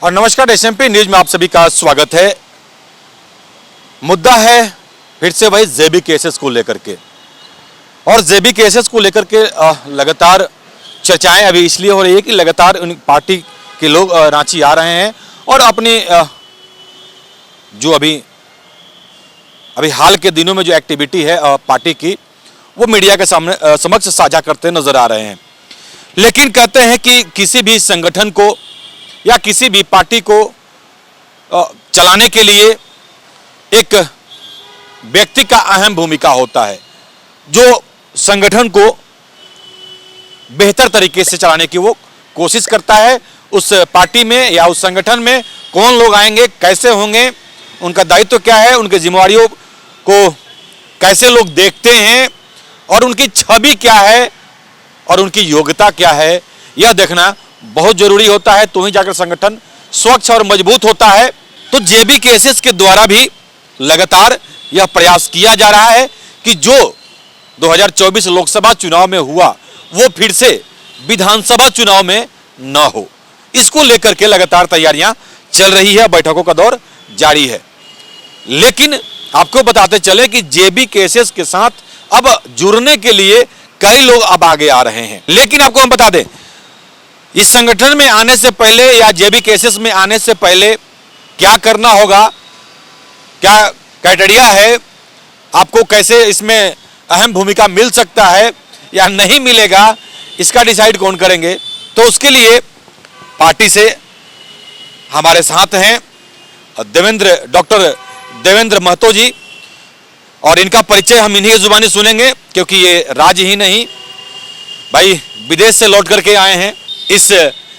और नमस्कार, SMP news में आप सभी का स्वागत है। मुद्दा है फिर से वही जेबी केसेस को लेकर के, और जेबी केसेस को लेकर के लगातार चर्चाएं अभी इसलिए हो रही है कि लगातार उन पार्टी के लोग रांची आ रहे हैं और अपनी जो अभी हाल के दिनों में जो एक्टिविटी है पार्टी की, वो मीडिया के सामने समक्ष साझा करते नजर आ रहे हैं। लेकिन कहते हैं कि किसी भी संगठन को या किसी भी पार्टी को चलाने के लिए एक व्यक्ति का अहम भूमिका होता है, जो संगठन को बेहतर तरीके से चलाने की वो कोशिश करता है। उस पार्टी में या उस संगठन में कौन लोग आएंगे, कैसे होंगे, उनका दायित्व क्या है, उनकी जिम्मेवारियों को कैसे लोग देखते हैं और उनकी छवि क्या है और उनकी योग्यता क्या है, यह देखना बहुत जरूरी होता है। तो ही जाकर संगठन स्वच्छ और मजबूत होता है। तो जेबी केसेस के द्वारा भी लगातार यह प्रयास किया जा रहा है कि जो 2024 लोकसभा चुनाव में हुआ वो फिर से विधानसभा चुनाव में न हो। इसको लेकर के लगातार तैयारियां चल रही है, बैठकों का दौर जारी है। लेकिन आपको बताते चले कि जेबी केसेस के साथ अब जुड़ने के लिए कई लोग अब आगे आ रहे हैं। लेकिन आपको हम बता दें, इस संगठन में आने से पहले या जेबी केसेस में आने से पहले क्या करना होगा, क्या क्राइटेरिया है, आपको कैसे इसमें अहम भूमिका मिल सकता है या नहीं मिलेगा, इसका डिसाइड कौन करेंगे। तो उसके लिए पार्टी से हमारे साथ हैं डॉक्टर देवेंद्र महतो जी, और इनका परिचय हम इन्हीं की जुबानी सुनेंगे क्योंकि ये राज्य ही नहीं भाई विदेश से लौट करके आए हैं। इस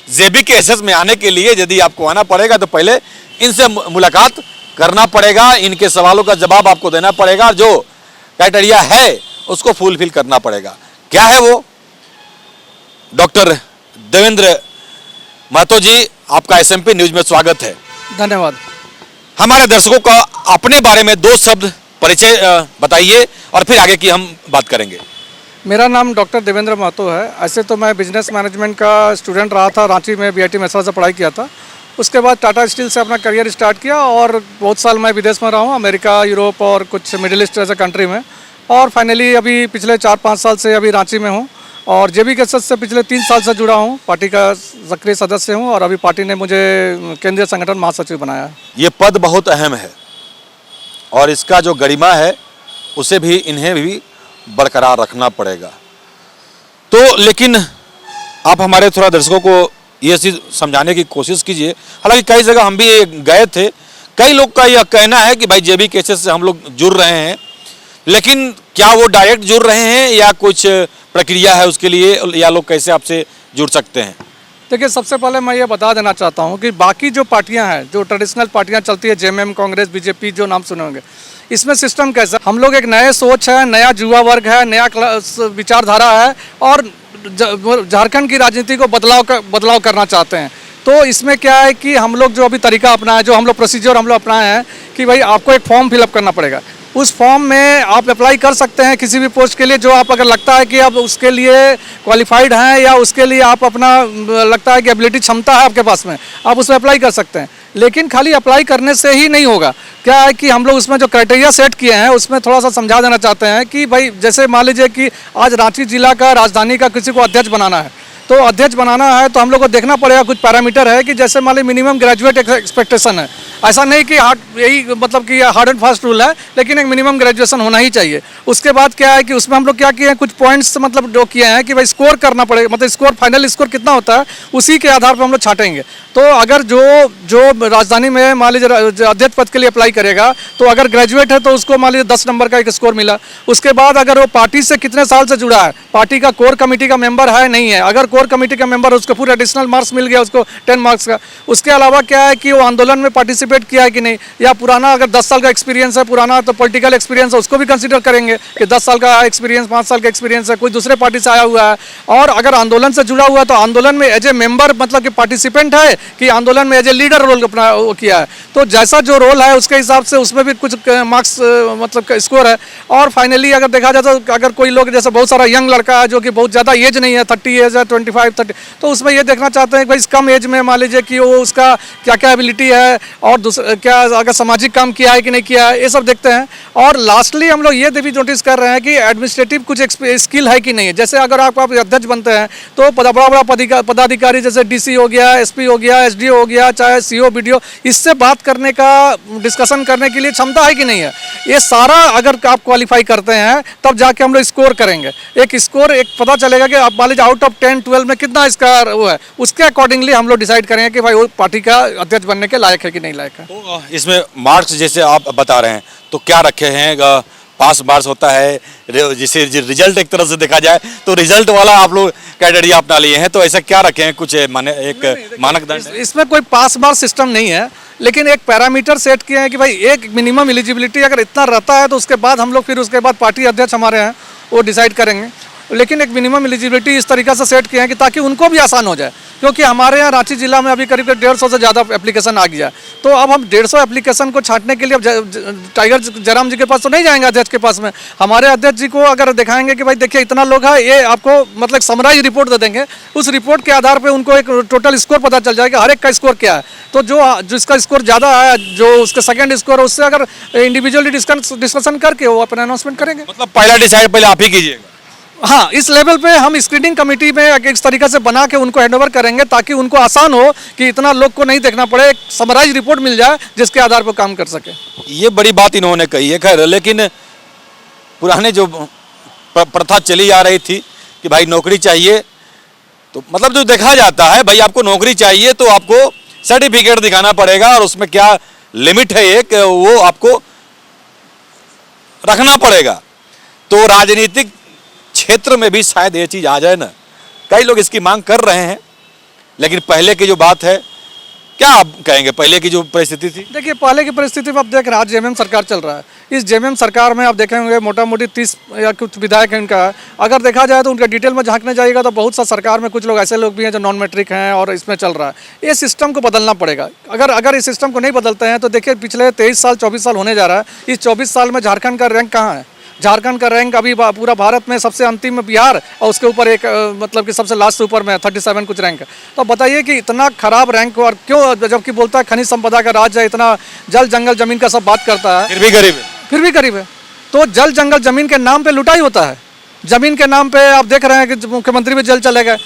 जेबी केसेस में आने के लिए यदि आपको आना पड़ेगा तो पहले इनसे मुलाकात करना पड़ेगा, इनके सवालों का जवाब आपको देना पड़ेगा, जो क्राइटेरिया है उसको फुलफिल करना पड़ेगा। क्या है वो? डॉक्टर देवेंद्र महतो जी, आपका एसएमपी न्यूज में स्वागत है। धन्यवाद। हमारे दर्शकों का अपने बारे में दो शब्द परिचय बताइए और फिर आगे की हम बात करेंगे। मेरा नाम डॉक्टर देवेंद्र महतो है। ऐसे तो मैं बिजनेस मैनेजमेंट का स्टूडेंट रहा था, रांची में बीआईटी मेसरा से पढ़ाई किया था। उसके बाद टाटा स्टील से अपना करियर स्टार्ट किया और बहुत साल मैं विदेश में रहा हूँ, अमेरिका, यूरोप और कुछ मिडिल ईस्ट जैसे कंट्री में। और फाइनली अभी पिछले 4-5 साल से अभी रांची में हूँ और जेबी केसेस से पिछले 3 साल से जुड़ा हूँ। पार्टी का सक्रिय सदस्य हूँ और अभी पार्टी ने मुझे केंद्रीय संगठन महासचिव बनाया है। ये पद बहुत अहम है और इसका जो गरिमा है उसे भी इन्हें भी बरकरार रखना पड़ेगा। तो लेकिन आप हमारे थोड़ा दर्शकों को ये चीज़ समझाने की कोशिश कीजिए। हालांकि कई जगह हम भी गए थे, कई लोग का यह कहना है कि भाई जेबी केसेस से हम लोग जुड़ रहे हैं, लेकिन क्या वो डायरेक्ट जुड़ रहे हैं या कुछ प्रक्रिया है उसके लिए, या लोग कैसे आपसे जुड़ सकते हैं? देखिए, सबसे पहले मैं ये बता देना चाहता हूँ कि बाकी जो पार्टियां हैं, जो ट्रेडिशनल पार्टियां चलती है, जेएमएम, कांग्रेस, बीजेपी, जो नाम सुने होंगे, इसमें सिस्टम कैसा, हम लोग एक नए सोच है, नया युवा वर्ग है, नया विचारधारा है और झारखंड की राजनीति को बदलाव करना चाहते हैं। तो इसमें क्या है कि हम लोग जो अभी तरीका अपनाए, जो हम लोग प्रोसीजर हम लोग अपनाए हैं कि भाई आपको एक फॉर्म फिलअप करना पड़ेगा। उस फॉर्म में आप अप्लाई कर सकते हैं किसी भी पोस्ट के लिए, जो आप अगर लगता है कि आप उसके लिए क्वालिफाइड हैं या उसके लिए आप अपना लगता है कि एबिलिटी, क्षमता है आपके पास में, आप उसमें अप्लाई कर सकते हैं। लेकिन खाली अप्लाई करने से ही नहीं होगा। क्या है कि हम लोग उसमें जो क्राइटेरिया सेट किए हैं उसमें थोड़ा सा समझा देना चाहते हैं कि भाई जैसे मान लीजिए कि आज रांची जिला का, राजधानी का किसी को अध्यक्ष बनाना है, तो अध्यक्ष बनाना है तो हम लोग को देखना पड़ेगा, कुछ पैरामीटर है कि जैसे मान लीजिए मिनिमम ग्रेजुएट एक्सपेक्टेशन है। ऐसा नहीं कि यही मतलब कि हार्ड एंड फास्ट रूल है, लेकिन एक मिनिमम ग्रेजुएशन होना ही चाहिए। उसके बाद क्या है कि उसमें हम लोग क्या किए हैं, कुछ पॉइंट्स मतलब जो किए हैं कि भाई स्कोर करना पड़ेगा, मतलब स्कोर, फाइनल स्कोर कितना होता है उसी के आधार पर हम लोग छाटेंगे। तो अगर जो राजधानी में मान लीजिए अध्यक्ष पद के लिए अप्लाई करेगा, तो अगर ग्रेजुएट है तो उसको मान लीजिए 10 नंबर का एक स्कोर मिला। उसके बाद अगर वो पार्टी से कितने साल से जुड़ा है, पार्टी का कोर कमेटी का मेंबर है नहीं है, अगर कोर कमेटी का मेंबर उसको पूरा एडिशनल मार्क्स मिल गया, उसको 10 मार्क्स का। उसके अलावा क्या है कि वो आंदोलन में पार्टिसिपेट किया है कि नहीं, या पुराना अगर 10 साल का एक्सपीरियंस है, पुराना तो पॉलिटिकल एक्सपीरियंस है, उसको भी कंसीडर करेंगे कि 10 साल का एक्सपीरियंस, 5 साल का एक्सपीरियंस है, कोई दूसरे पार्टी से आया हुआ है। और अगर आंदोलन से जुड़ा हुआ है तो आंदोलन में एज ए मेंबर मतलब कि पार्टिसिपेंट है कि आंदोलन में एज ए लीडर रोल अपना वो किया है। तो जैसा जो रोल है उसके हिसाब से उसमें भी कुछ मार्क्स मतलब स्कोर है। और फाइनली अगर देखा जाए तो अगर कोई लोग, जैसे बहुत सारा यंग लड़का है जो कि बहुत ज़्यादा एज नहीं है, 30 एज है, 20 25-30, तो उसमें ये देखना चाहते हैं कि भाई इस कम एज में मान लीजिए कि वो उसका क्या क्या एबिलिटी है और क्या अगर सामाजिक काम किया है कि नहीं किया है, ये सब देखते हैं। और लास्टली हम लोग ये भी नोटिस कर रहे हैं कि एडमिनिस्ट्रेटिव कुछ स्किल है कि नहीं है। जैसे अगर आप अध्यक्ष बनते हैं तो बड़ा बड़ा पदाधिकारी जैसे डीसी हो गया, एसपी हो गया, एसडीओ हो गया, चाहे सीओ बीडीओ, इससे बात करने का, डिस्कशन करने के लिए क्षमता है कि नहीं है, ये सारा अगर आप क्वालिफाई करते हैं तब जाके हम लोग स्कोर करेंगे। एक पता चलेगा कि आप मान लीजिए आउट ऑफ 10-12 में कितना इसका वो है, उसके अकॉर्डिंगली हम लोग डिसाइड करेंगे कि भाई वो पार्टी का अध्यक्ष बनने के लायक है कि नहीं लायक है। तो इसमें मार्क्स जैसे आप बता रहे हैं तो क्या रखे हैं? पास मार्क्स होता है, जिसे रिजल्ट एक तरह से देखा जाए तो रिजल्ट वाला आप लोग क्राइटेरिया अपना लिए हैं, तो ऐसा क्या रखे हैं? कुछ मानक इसमें कोई पास मार्क्स सिस्टम नहीं है, लेकिन एक पैरामीटर सेट किए हैं कि भाई एक मिनिमम एलिजिबिलिटी अगर इतना रहता है तो उसके बाद हम लोग फिर उसके बाद पार्टी अध्यक्ष हमारे हैं वो डिसाइड करेंगे। लेकिन एक मिनिमम एलिजिबिलिटी इस तरीक़े से सेट किए हैं कि ताकि उनको भी आसान हो जाए, क्योंकि हमारे यहाँ रांची जिला में अभी करीब 150 से ज़्यादा एप्लीकेशन आ गया। तो अब हम 150 एप्लीकेशन को छांटने के लिए अब टाइगर जयराम जी के पास तो नहीं जाएंगे अध्यक्ष के पास में। हमारे अध्यक्ष जी को अगर दिखाएंगे कि भाई देखिए इतना लोग है, ये आपको मतलब समराइज रिपोर्ट दे देंगे, उस रिपोर्ट के आधार पर उनको एक टोटल स्कोर पता चल जाएगा हर एक का स्कोर क्या है। तो जिसका स्कोर ज़्यादा है, जो उसका सेकेंड स्कोर है, उससे अगर इंडिविजुअली डिस्कशन करके वो अपना अनाउंसमेंट करेंगे। मतलब पहला डिसाइड पहले आप ही कीजिएगा? हाँ, इस लेवल पे हम स्क्रीनिंग कमेटी में इस तरीके से बना के उनको हैंडओवर करेंगे ताकि उनको आसान हो कि इतना लोग को नहीं देखना पड़े, एक समराइज रिपोर्ट मिल जाए जिसके आधार पर काम कर सके। ये बड़ी बात इन्होंने कही है। खैर, लेकिन पुराने जो प्रथा चली आ रही थी कि भाई नौकरी चाहिए, तो मतलब जो देखा जाता है भाई आपको नौकरी चाहिए तो आपको सर्टिफिकेट दिखाना पड़ेगा और उसमें क्या लिमिट है एक वो आपको रखना पड़ेगा। तो राजनीतिक क्षेत्र में भी शायद ये चीज आ जाए ना, कई लोग इसकी मांग कर रहे हैं। लेकिन पहले की जो बात है, क्या आप कहेंगे पहले की जो परिस्थिति थी? देखिए, पहले की परिस्थिति में आप देख रहे हैं, जेएमएम सरकार चल रहा है। इस जेएमएम सरकार में आप देखेंगे मोटा मोटी 30 या कुछ विधायक हैं इनका। अगर देखा जाए तो उनका डिटेल में झांकने जाइएगा तो बहुत सा सरकार में कुछ लोग ऐसे लोग भी हैं जो नॉन मैट्रिक हैं और इसमें चल रहा है। ये सिस्टम को बदलना पड़ेगा। अगर इस सिस्टम को नहीं बदलते हैं तो देखिए पिछले 23 साल 24 साल होने जा रहा है। इस 24 साल में झारखंड का रैंक कहाँ है? झारखंड का रैंक अभी पूरा भारत में सबसे अंतिम में बिहार, और उसके ऊपर एक मतलब कि सबसे लास्ट ऊपर में 37 कुछ रैंक है। तो बताइए कि इतना खराब रैंक और क्यों, जबकि बोलता है खनिज संपदा का राज्य है, इतना जल जंगल जमीन का सब बात करता है, फिर भी गरीब है। तो जल जंगल जमीन के नाम पे लुटाई होता है। जमीन के नाम पे आप देख रहे हैं कि मुख्यमंत्री भी जल चले गए।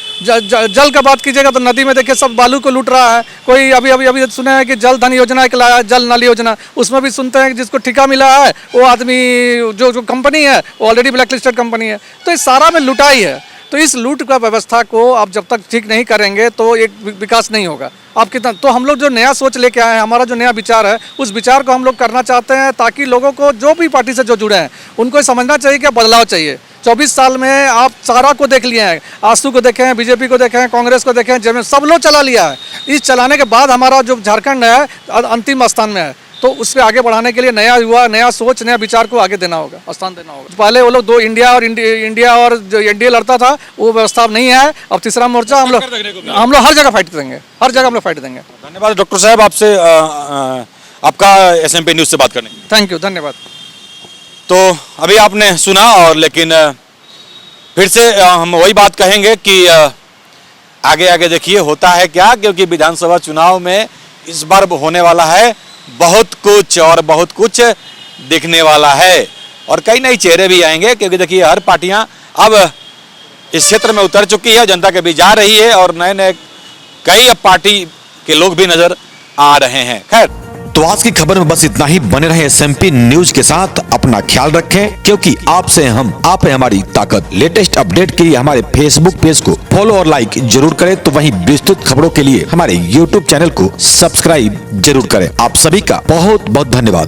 जल का बात कीजिएगा तो नदी में देखिए सब बालू को लूट रहा है। कोई अभी सुने हैं कि जल धन योजना एक लाया, जल नल योजना, उसमें भी सुनते हैं कि जिसको ठेका मिला है वो आदमी जो कंपनी है वो ऑलरेडी ब्लैक लिस्टेड कंपनी है। तो इस सारा में लुटाई है। तो इस लूट का व्यवस्था को आप जब तक ठीक नहीं करेंगे तो एक विकास नहीं होगा। आप कितना, तो हम लोग जो नया सोच लेके आए हैं, हमारा जो नया विचार है, उस विचार को हम लोग करना चाहते हैं ताकि लोगों को जो भी पार्टी से जो जुड़े हैं उनको समझना चाहिए कि बदलाव चाहिए। 24 साल में आप सारा को देख लिए हैं, आसू को देखे हैं, बीजेपी को देखे हैं, कांग्रेस को देखे हैं, जेएमएम सब लोग चला लिया है। इस चलाने के बाद हमारा जो झारखंड है अंतिम स्थान में है, तो उससे आगे बढ़ाने के लिए नया युवा, नया सोच, नया विचार को आगे देना होगा, स्थान देना होगा। पहले वो लोग दो इंडिया और जो एनडीए लड़ता था वो व्यवस्था नहीं है। अब तीसरा मोर्चा हम लोग हर जगह फाइट करेंगे, हर जगह हम लोग फाइट देंगे। धन्यवाद डॉक्टर साहब, आपसे आपका एसएमपी न्यूज़ से बात करने। थैंक यू, धन्यवाद। तो अभी आपने सुना, और लेकिन फिर से हम वही बात कहेंगे कि आगे देखिए होता है क्या, क्योंकि विधानसभा चुनाव में इस बार होने वाला है बहुत कुछ, और बहुत कुछ दिखने वाला है, और कई नए चेहरे भी आएंगे, क्योंकि देखिए हर पार्टियां अब इस क्षेत्र में उतर चुकी है, जनता के बीच जा रही है, और नए कई अब पार्टी के लोग भी नजर आ रहे हैं। खैर, तो आज की खबर में बस इतना ही। बने रहे एसएमपी न्यूज के साथ, अपना ख्याल रखें, क्योंकि आपसे हम, आप है हमारी ताकत। लेटेस्ट अपडेट के लिए हमारे फेसबुक पेज को फॉलो और लाइक जरूर करें, तो वहीं विस्तृत खबरों के लिए हमारे यूट्यूब चैनल को सब्सक्राइब जरूर करें। आप सभी का बहुत बहुत धन्यवाद।